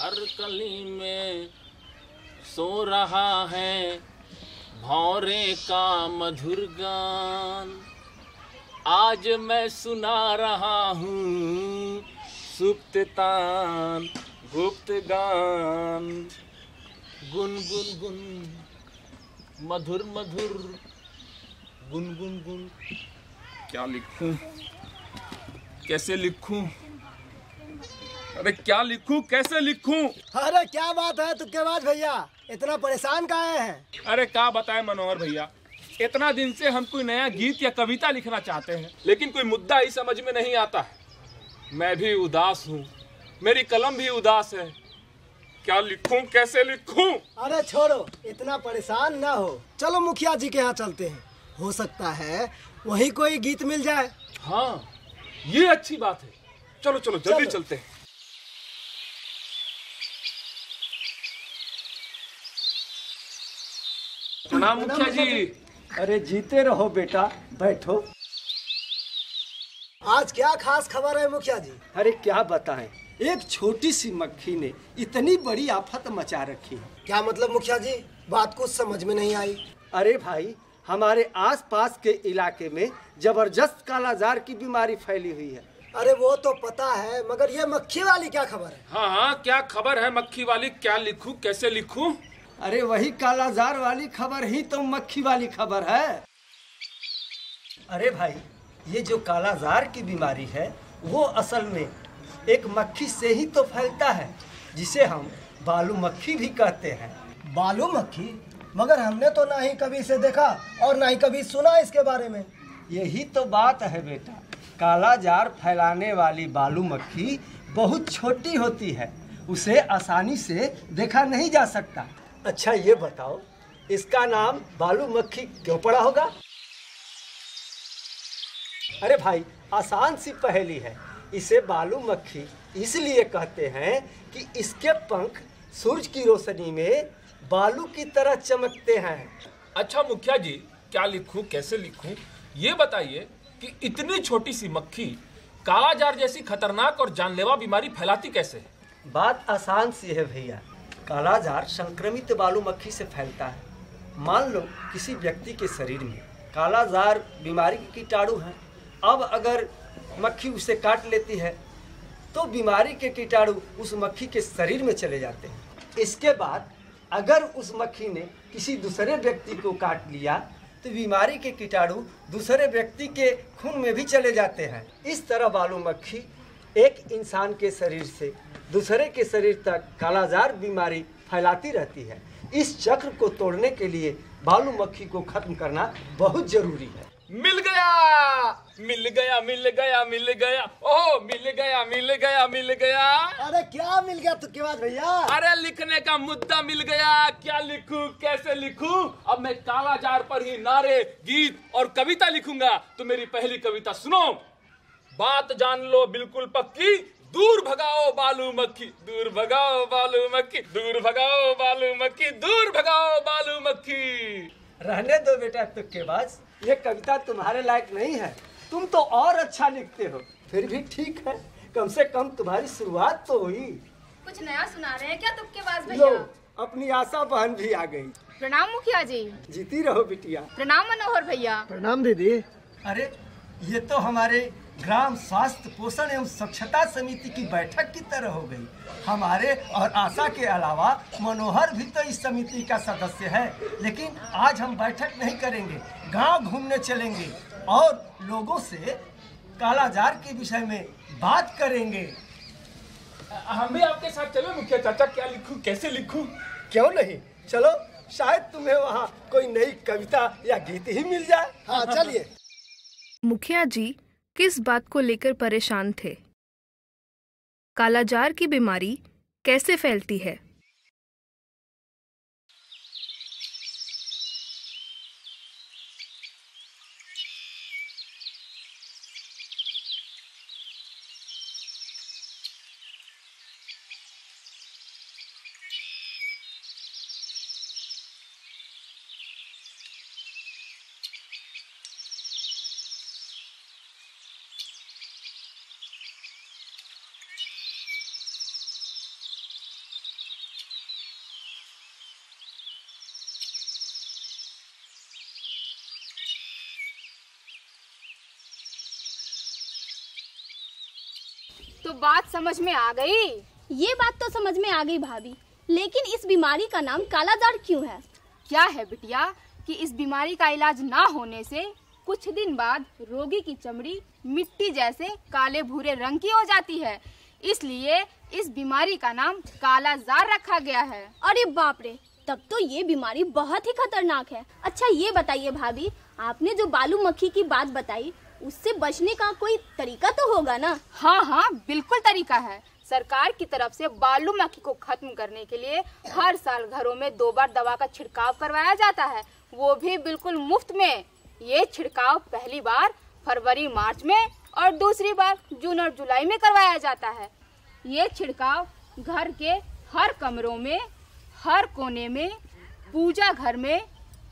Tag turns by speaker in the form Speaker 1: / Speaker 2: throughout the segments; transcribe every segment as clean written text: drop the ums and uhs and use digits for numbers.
Speaker 1: हर कली में सो रहा है भौरे का मधुर गान। आज मैं सुना रहा हूँ सुप्त तान गुप्त गान। गुन गुन गुन मधुर मधुर गुन गुन गुन। क्या लिखूं, कैसे लिखूं? अरे क्या लिखूं, कैसे लिखूं?
Speaker 2: अरे क्या बात है तुक्केबाज भैया, इतना परेशान काहे हैं?
Speaker 1: अरे क्या बताएं मनोहर भैया, इतना दिन से हम कोई नया गीत या कविता लिखना चाहते हैं, लेकिन कोई मुद्दा ही समझ में नहीं आता है। मैं भी उदास हूँ, मेरी कलम भी उदास है। क्या लिखूं, कैसे लिखूं?
Speaker 2: अरे छोड़ो, इतना परेशान ना हो। चलो मुखिया जी के यहाँ चलते हैं, हो सकता है वहीं कोई गीत मिल जाए।
Speaker 1: हाँ, ये अच्छी बात है। चलो चलो जल्दी चलते हैं। प्रणाम मुखिया जी।
Speaker 3: अरे जीते रहो बेटा, बैठो।
Speaker 2: आज क्या खास खबर है मुखिया जी?
Speaker 3: अरे क्या बताएं, एक छोटी सी मक्खी ने इतनी बड़ी आफत मचा रखी है।
Speaker 2: क्या मतलब मुखिया जी, बात कुछ समझ में नहीं आई।
Speaker 3: अरे भाई, हमारे आसपास के इलाके में जबरदस्त कालाजार की बीमारी फैली हुई है।
Speaker 2: अरे वो तो पता है, मगर ये मक्खी वाली क्या खबर है?
Speaker 1: हाँ हाँ, क्या खबर है मक्खी वाली? क्या लिखूं, कैसे लिखूं?
Speaker 3: अरे वही कालाजार वाली खबर ही तो मक्खी वाली खबर है। अरे भाई, ये जो कालाजार की बीमारी है वो असल में एक मक्खी से ही तो फैलता है, जिसे हम बालू मक्खी भी कहते हैं।
Speaker 2: बालू मक्खी? मगर हमने तो ना ही कभी इसे देखा और ना ही कभी सुना इसके बारे में।
Speaker 3: यही तो बात है बेटा, कालाजार फैलाने वाली बालू मक्खी बहुत छोटी होती है, उसे आसानी से देखा नहीं जा सकता। अच्छा ये बताओ, इसका नाम बालू मक्खी क्यों पड़ा होगा? अरे भाई, आसान सी पहेली है। इसे बालू मक्खी इसलिए कहते हैं कि इसके पंख सूरज की रोशनी में बालू की तरह चमकते हैं।
Speaker 1: अच्छा मुखिया जी, क्या लिखूं, कैसे लिखूं? ये बताइए कि इतनी छोटी सी मक्खी कालाजार जैसी खतरनाक और जानलेवा बीमारी फैलाती कैसे है?
Speaker 3: बात आसान सी है भैया। कालाजार संक्रमित बालू मक्खी से फैलता है। मान लो किसी व्यक्ति के शरीर में कालाजार बीमारी के कीटाणु हैं। अब अगर मक्खी उसे काट लेती है तो बीमारी के कीटाणु उस मक्खी के शरीर में चले जाते हैं। इसके बाद अगर उस मक्खी ने किसी दूसरे व्यक्ति को काट लिया तो बीमारी के कीटाणु दूसरे व्यक्ति के खून में भी चले जाते हैं। इस तरह बालू मक्खी एक इंसान के शरीर से दूसरे के शरीर तक कालाजार बीमारी फैलाती रहती है। इस चक्र को तोड़ने के लिए बालू मक्खी को खत्म करना बहुत जरूरी है।
Speaker 1: मिल गया, मिल गया, मिल गया, मिल गया। ओह, मिल गया, मिल गया, मिल गया।
Speaker 2: अरे क्या मिल गया तुक्केबाज भैया?
Speaker 1: अरे लिखने का मुद्दा मिल गया। क्या लिखूं, कैसे लिखूं? अब मैं कालाजार पर ही नारे, गीत और कविता लिखूंगा। तो मेरी पहली कविता सुनो। बात जान लो बिल्कुल पक्की, दूर भगाओ बालू मक्खी, दूर भगाओ बालू मक्खी, दूर भगाओ बालू मक्खी, दूर भगाओ बालू मक्खी।
Speaker 3: रहने दो बेटा तुक्केबाज, ये कविता तुम्हारे लायक नहीं है। तुम तो और अच्छा लिखते हो। फिर भी ठीक है, कम से कम तुम्हारी शुरुआत तो हुई।
Speaker 4: कुछ नया सुना रहे हैं क्या तुक्केबाज
Speaker 3: लो,
Speaker 4: भैया?
Speaker 3: अपनी आशा बहन भी आ गई।
Speaker 4: प्रणाम मुखिया जी।
Speaker 3: जीती रहो बिटिया।
Speaker 4: प्रणाम मनोहर भैया।
Speaker 2: प्रणाम दीदी।
Speaker 3: अरे ये तो हमारे ग्राम स्वास्थ्य पोषण एवं स्वच्छता समिति की बैठक की तरह हो गई। हमारे और आशा के अलावा मनोहर भी तो इस समिति का सदस्य है। लेकिन आज हम बैठक नहीं करेंगे, गांव घूमने चलेंगे और लोगों से कालाजार के विषय में बात करेंगे।
Speaker 1: हम भी आपके साथ चलो मुखिया चाचा। क्या लिखूं, कैसे लिखूं?
Speaker 3: क्यों नहीं, चलो, शायद तुम्हें वहाँ कोई नई कविता या गीत ही मिल जाए।
Speaker 2: हाँ चलिए।
Speaker 5: मुखिया जी किस बात को लेकर परेशान थे? कालाजार की बीमारी कैसे फैलती है?
Speaker 4: तो बात समझ में आ गई।
Speaker 6: ये बात तो समझ में आ गई भाभी, लेकिन इस बीमारी का नाम कालाजार क्यों है?
Speaker 4: क्या है बिटिया कि इस बीमारी का इलाज ना होने से कुछ दिन बाद रोगी की चमड़ी मिट्टी जैसे काले भूरे रंग की हो जाती है, इसलिए इस बीमारी का नाम कालाजार रखा गया है।
Speaker 6: अरे बाप रे, तब तो ये बीमारी बहुत ही खतरनाक है। अच्छा ये बताइए भाभी, आपने जो बालू मक्खी की बात बताई उससे बचने का कोई तरीका तो होगा ना?
Speaker 4: हाँ हाँ बिल्कुल तरीका है। सरकार की तरफ से बालू मक्खी को खत्म करने के लिए हर साल घरों में 2 बार दवा का छिड़काव करवाया जाता है, वो भी बिल्कुल मुफ्त में। ये छिड़काव पहली बार फरवरी मार्च में और दूसरी बार जून और जुलाई में करवाया जाता है। ये छिड़काव घर के हर कमरों में, हर कोने में, पूजा घर में,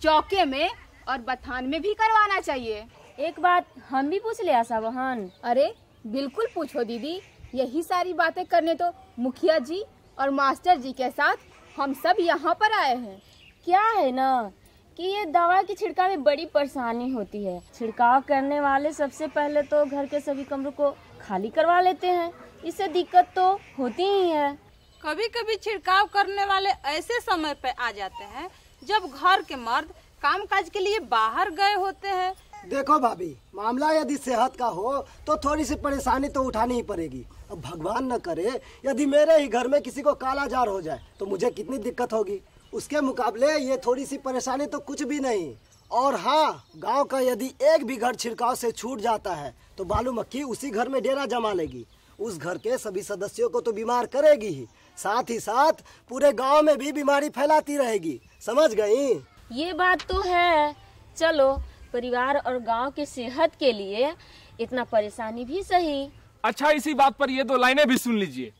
Speaker 4: चौके में और बथान में भी करवाना चाहिए।
Speaker 7: एक बात हम भी पूछ ले आशा बहन?
Speaker 4: अरे बिल्कुल पूछो दीदी, यही सारी बातें करने तो मुखिया जी और मास्टर जी के साथ हम सब यहाँ पर आए हैं।
Speaker 7: क्या है ना कि ये दवा की छिड़काव में बड़ी परेशानी होती है। छिड़काव करने वाले सबसे पहले तो घर के सभी कमरों को खाली करवा लेते हैं, इससे दिक्कत तो होती ही है।
Speaker 8: कभी कभी छिड़काव करने वाले ऐसे समय पे आ जाते हैं जब घर के मर्द कामकाज के लिए बाहर गए होते हैं।
Speaker 2: देखो भाभी, मामला यदि सेहत का हो तो थोड़ी सी परेशानी तो उठानी ही पड़ेगी। अब भगवान न करे यदि मेरे ही घर में किसी को कालाजार हो जाए तो मुझे कितनी दिक्कत होगी। उसके मुकाबले ये थोड़ी सी परेशानी तो कुछ भी नहीं। और हाँ, गांव का यदि एक भी घर छिड़काव से छूट जाता है तो बालू मक्खी उसी घर में डेरा जमा लेगी। उस घर के सभी सदस्यों को तो बीमार करेगी ही, साथ ही साथ पूरे गांव में भी बीमारी फैलाती रहेगी। समझ गई?
Speaker 7: ये बात तो है। चलो, परिवार और गांव के सेहत के लिए इतना परेशानी भी सही।
Speaker 1: अच्छा, इसी बात पर ये 2 लाइनें भी सुन लीजिए।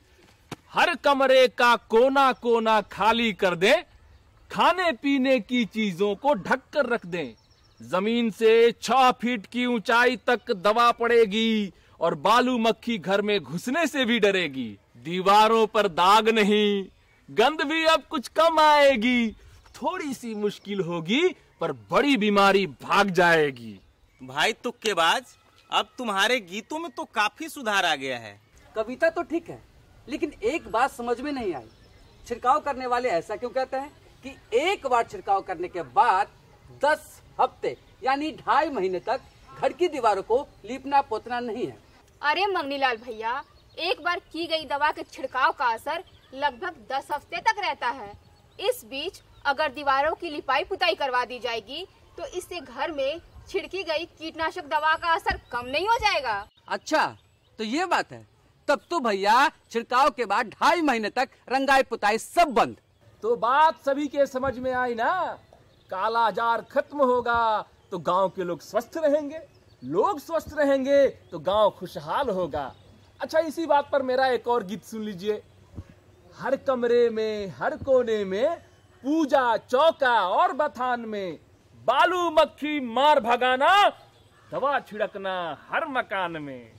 Speaker 1: हर कमरे का कोना कोना खाली कर दें, खाने पीने की चीजों को ढक कर रख दें, जमीन से 6 फीट की ऊंचाई तक दवा पड़ेगी और बालू मक्खी घर में घुसने से भी डरेगी। दीवारों पर दाग नहीं, गंध भी अब कुछ कम आएगी। थोड़ी सी मुश्किल होगी पर बड़ी बीमारी भाग जाएगी।
Speaker 9: भाई तुक्केबाज, अब तुम्हारे गीतों में तो काफी सुधार आ गया है।
Speaker 10: कविता तो ठीक है, लेकिन एक बात समझ में नहीं आई। छिड़काव करने वाले ऐसा क्यों कहते हैं कि एक बार छिड़काव करने के बाद 10 हफ्ते यानी 2.5 महीने तक घर की दीवारों को लीपना पोतना नहीं है?
Speaker 4: अरे मंगनीलाल भैया, एक बार की गई दवा के छिड़काव का असर लगभग 10 हफ्ते तक रहता है। इस बीच अगर दीवारों की लिपाई पुताई करवा दी जाएगी तो इससे घर में छिड़की गई कीटनाशक दवा का असर कम नहीं हो जाएगा।
Speaker 10: अच्छा, तो ये बात है। तब तो भैया छिड़काव के बाद 2.5 महीने तक रंगाई पुताई सब बंद।
Speaker 1: तो बात सभी के समझ में आई ना? कालाजार खत्म होगा तो गांव के लोग स्वस्थ रहेंगे, लोग स्वस्थ रहेंगे तो गांव खुशहाल होगा। अच्छा, इसी बात पर मेरा एक और गीत सुन लीजिए। हर कमरे में, हर कोने में, पूजा चौका और बथान में बालू मक्खी मार भगाना, दवा छिड़कना हर मकान में।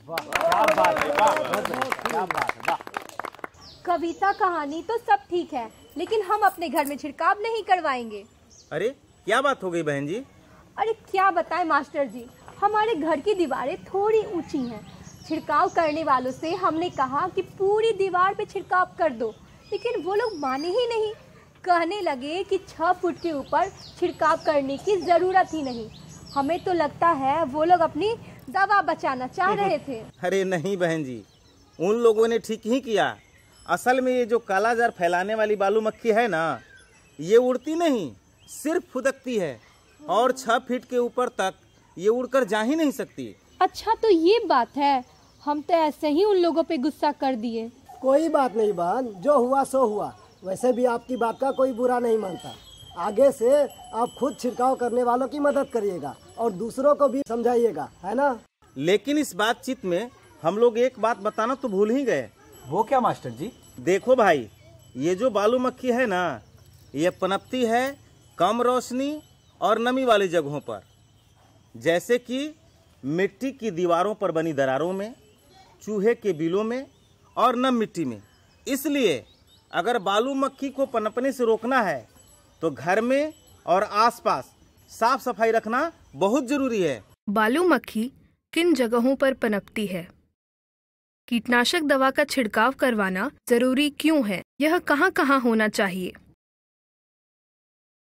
Speaker 11: कविता कहानी तो सब ठीक है, लेकिन हम अपने घर में छिड़काव नहीं करवाएंगे।
Speaker 9: अरे क्या बात हो गई बहन जी?
Speaker 11: अरे क्या बताएं मास्टर जी, हमारे घर की दीवारें थोड़ी ऊंची हैं। छिड़काव करने वालों से हमने कहा कि पूरी दीवार पे छिड़काव कर दो, लेकिन वो लोग माने ही नहीं। कहने लगे कि 6 फुट के ऊपर छिड़काव करने की जरूरत ही नहीं। हमें तो लगता है वो लोग अपनी दवा बचाना चाह रहे थे।
Speaker 9: अरे नहीं बहन जी, उन लोगों ने ठीक ही किया। असल में ये जो कालाजार फैलाने वाली बालू मक्खी है ना, ये उड़ती नहीं, सिर्फ फुदकती है और 6 फीट के ऊपर तक ये उड़कर जा ही नहीं सकती।
Speaker 11: अच्छा, तो ये बात है। हम तो ऐसे ही उन लोगों पे गुस्सा कर दिए।
Speaker 2: कोई बात नहीं बहन, जो हुआ सो हुआ। वैसे भी आपकी बात का कोई बुरा नहीं मानता। आगे से आप खुद छिड़काव करने वालों की मदद करिएगा और दूसरों को भी समझाइएगा, है ना?
Speaker 9: लेकिन इस बातचीत में हम लोग एक बात बताना तो भूल ही गए।
Speaker 3: वो क्या मास्टर जी?
Speaker 9: देखो भाई, ये जो बालू मक्खी है ना, ये पनपती है कम रोशनी और नमी वाली जगहों पर, जैसे कि मिट्टी की दीवारों पर बनी दरारों में, चूहे के बिलों में और नम मिट्टी में। इसलिए अगर बालू मक्खी को पनपने से रोकना है तो घर में और आसपास साफ सफाई रखना बहुत जरूरी है।
Speaker 5: बालू मक्खी किन जगहों पर पनपती है? कीटनाशक दवा का छिड़काव करवाना जरूरी क्यों है? यह कहाँ कहाँ होना चाहिए?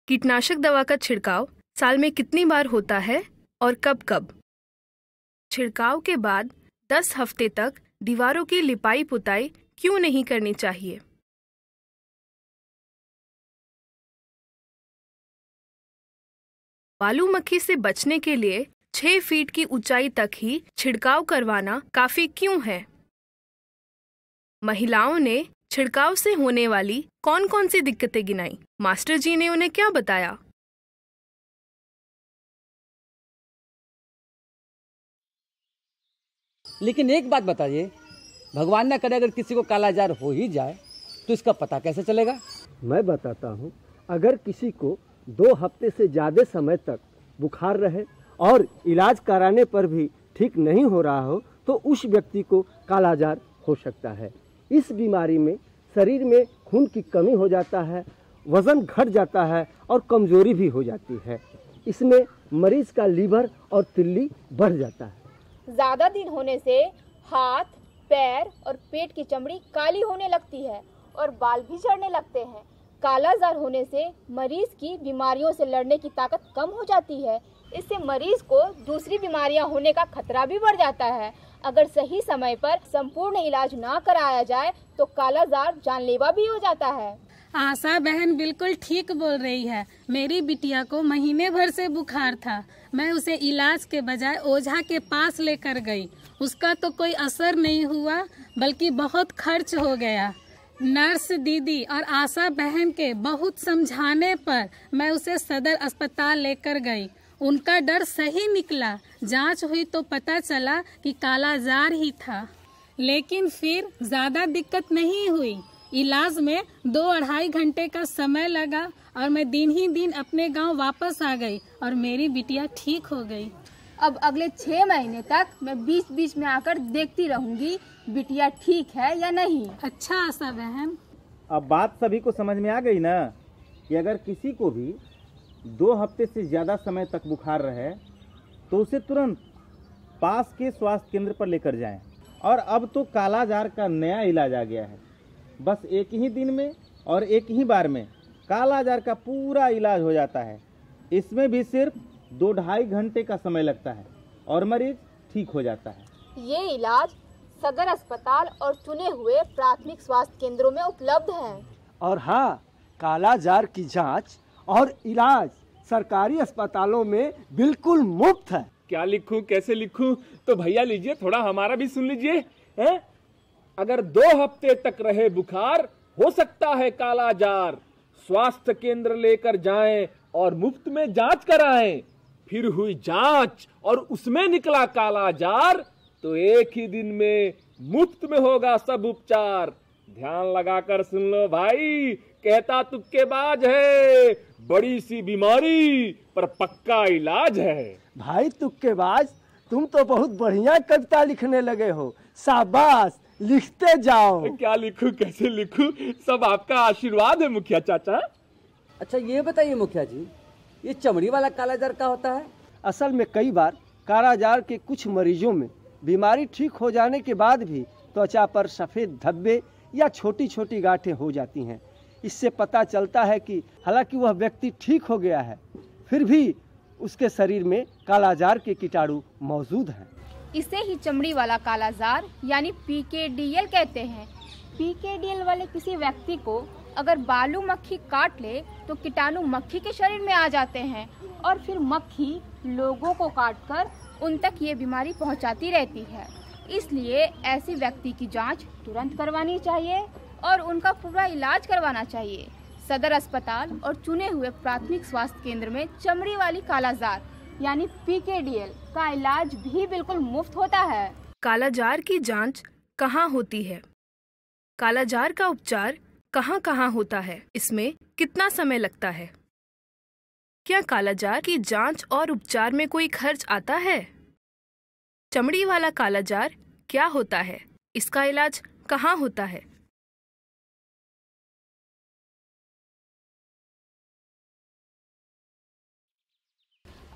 Speaker 5: कीटनाशक दवा का छिड़काव साल में कितनी बार होता है और कब कब? छिड़काव के बाद 10 हफ्ते तक दीवारों की लिपाई पुताई क्यों नहीं करनी चाहिए? बालू मक्खी से बचने के लिए 6 फीट की ऊंचाई तक ही छिड़काव करवाना काफी क्यों है? महिलाओं ने छिड़काव से होने वाली कौन कौन सी दिक्कतें गिनाई? मास्टर जी ने उन्हें क्या बताया?
Speaker 10: लेकिन एक बात बताइए, भगवान न करे अगर किसी को कालाजार हो ही जाए तो इसका पता कैसे चलेगा?
Speaker 3: मैं बताता हूँ। अगर किसी को 2 हफ्ते से ज़्यादा समय तक बुखार रहे और इलाज कराने पर भी ठीक नहीं हो रहा हो तो उस व्यक्ति को कालाजार हो सकता है। इस बीमारी में शरीर में खून की कमी हो जाता है, वज़न घट जाता है और कमजोरी भी हो जाती है। इसमें मरीज का लीवर और तिल्ली बढ़ जाता है।
Speaker 4: ज्यादा दिन होने से हाथ, पैर और पेट की चमड़ी काली होने लगती है और बाल भी झड़ने लगते हैं। कालाजार होने से मरीज की बीमारियों से लड़ने की ताकत कम हो जाती है। इससे मरीज को दूसरी बीमारियां होने का खतरा भी बढ़ जाता है। अगर सही समय पर संपूर्ण इलाज ना कराया जाए तो कालाजार जानलेवा भी हो जाता है।
Speaker 12: आशा बहन बिल्कुल ठीक बोल रही है। मेरी बिटिया को महीने भर से बुखार था। मैं उसे इलाज के बजाय ओझा के पास लेकर गई। उसका तो कोई असर नहीं हुआ बल्कि बहुत खर्च हो गया। नर्स दीदी और आशा बहन के बहुत समझाने पर मैं उसे सदर अस्पताल लेकर गई। उनका डर सही निकला। जांच हुई तो पता चला कि कालाजार ही था, लेकिन फिर ज्यादा दिक्कत नहीं हुई। इलाज में 2-2.5 घंटे का समय लगा और मैं दिन ही दिन अपने गांव वापस आ गई और मेरी बिटिया ठीक हो गई।
Speaker 4: अब अगले 6 महीने तक मैं बीच बीच में आकर देखती रहूंगी बिटिया ठीक है या नहीं।
Speaker 12: अच्छा आशा बहन,
Speaker 9: अब बात सभी को समझ में आ गई ना कि अगर किसी को भी 2 हफ्ते से ज़्यादा समय तक बुखार रहे तो उसे तुरंत पास के स्वास्थ्य केंद्र पर लेकर जाएं। और अब तो कालाजार का नया इलाज आ गया है। बस एक ही दिन में और एक ही बार में कालाजार का पूरा इलाज हो जाता है। इसमें भी सिर्फ 2-2.5 घंटे का समय लगता है और मरीज ठीक हो जाता है।
Speaker 4: ये इलाज सदर अस्पताल और चुने हुए प्राथमिक स्वास्थ्य केंद्रों में उपलब्ध है।
Speaker 3: और हाँ, कालाजार की जांच और इलाज सरकारी अस्पतालों में बिल्कुल मुफ्त है।
Speaker 1: क्या लिखूं, कैसे लिखूं? तो भैया लीजिए, थोड़ा हमारा भी सुन लीजिए। हैं? अगर 2 हफ्ते तक रहे बुखार, हो सकता है कालाजार, स्वास्थ्य केंद्र लेकर जाएं और मुफ्त में जांच कराएं। फिर हुई जांच और उसमें निकला कालाजार तो एक ही दिन में मुफ्त में होगा सब उपचार। ध्यान लगाकर सुन लो भाई, कहता तुक्केबाज है, बड़ी सी बीमारी पर पक्का इलाज है।
Speaker 3: भाई तुक्केबाज, तुम तो बहुत बढ़िया कविता लिखने लगे हो। शाबाश, लिखते जाओ।
Speaker 1: क्या लिखूं, कैसे लिखूं? सब आपका आशीर्वाद है मुखिया चाचा।
Speaker 10: अच्छा ये बताइए मुखिया जी, ये चमड़ी वाला कालाजार क्या होता है?
Speaker 3: असल में कई बार कालाजार के कुछ मरीजों में बीमारी ठीक हो जाने के बाद भी त्वचा पर सफ़ेद धब्बे या छोटी छोटी गांठें हो जाती हैं। इससे पता चलता है कि हालांकि वह व्यक्ति ठीक हो गया है, फिर भी उसके शरीर में कालाजार के कीटाणु मौजूद हैं।
Speaker 4: इसे ही चमड़ी वाला कालाजार यानी PKDL कहते हैं। PKDL वाले किसी व्यक्ति को अगर बालू मक्खी काट ले तो कीटाणु मक्खी के शरीर में आ जाते हैं और फिर मक्खी लोगों को काटकर उन तक ये बीमारी पहुंचाती रहती है। इसलिए ऐसे व्यक्ति की जांच तुरंत करवानी चाहिए और उनका पूरा इलाज करवाना चाहिए। सदर अस्पताल और चुने हुए प्राथमिक स्वास्थ्य केंद्र में चमड़ी वाली कालाजार यानी PKDL का इलाज भी बिल्कुल मुफ्त होता है।
Speaker 5: कालाजार की जांच कहाँ होती है? कालाजार का उपचार कहाँ कहाँ होता है? इसमें कितना समय लगता है? क्या कालाजार की जांच और उपचार में कोई खर्च आता है? चमड़ी वाला कालाजार क्या होता है? इसका इलाज कहाँ होता है?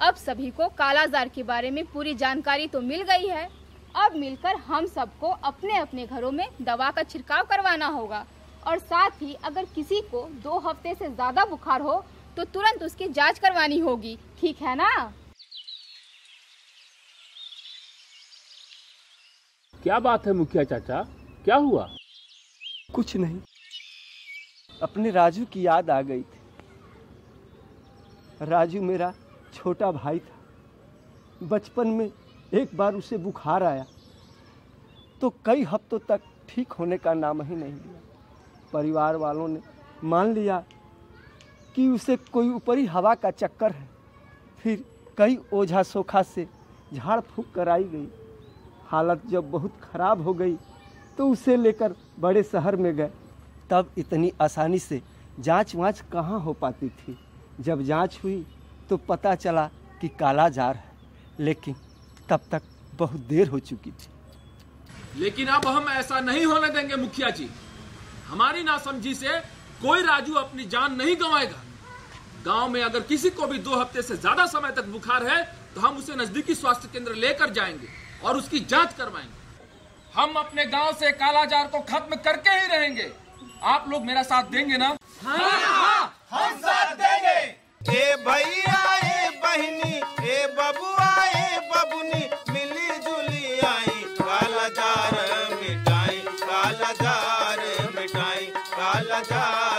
Speaker 4: अब सभी को कालाजार के बारे में पूरी जानकारी तो मिल गई है। अब मिलकर हम सबको अपने अपने घरों में दवा का छिड़काव करवाना होगा और साथ ही अगर किसी को 2 हफ्ते से ज्यादा बुखार हो तो तुरंत उसकी जांच करवानी होगी, ठीक है ना?
Speaker 1: क्या बात है मुखिया चाचा, क्या हुआ?
Speaker 3: कुछ नहीं, अपने राजू की याद आ गई थी। राजू मेरा छोटा भाई था। बचपन में एक बार उसे बुखार आया तो कई हफ्तों तक ठीक होने का नाम ही नहीं लिया। परिवार वालों ने मान लिया कि उसे कोई ऊपरी हवा का चक्कर है। फिर कई ओझा सोखा से झाड़ फूंक कराई गई। हालत जब बहुत खराब हो गई तो उसे लेकर बड़े शहर में गए। तब इतनी आसानी से जांच वाँच कहाँ हो पाती थी। जब जांच हुई तो पता चला कि काला जार है, लेकिन तब तक बहुत देर हो चुकी थी।
Speaker 1: लेकिन अब हम ऐसा नहीं होने देंगे मुखिया जी। हमारी नासमझी से कोई राजू अपनी जान नहीं गंवाएगा। गांव में अगर किसी को भी 2 हफ्ते से ज्यादा समय तक बुखार है तो हम उसे नजदीकी स्वास्थ्य केंद्र लेकर जाएंगे और उसकी जांच करवाएंगे। हम अपने गांव से कालाजार को खत्म करके ही रहेंगे। आप लोग मेरा साथ देंगे ना?
Speaker 13: हाँ, हम साथ देंगे। ए भैया ए बहनी ए बबुआ ए बबुनी मिली जुली आई कालाजार मिटाई, कालाजार मिटाई, कालाजार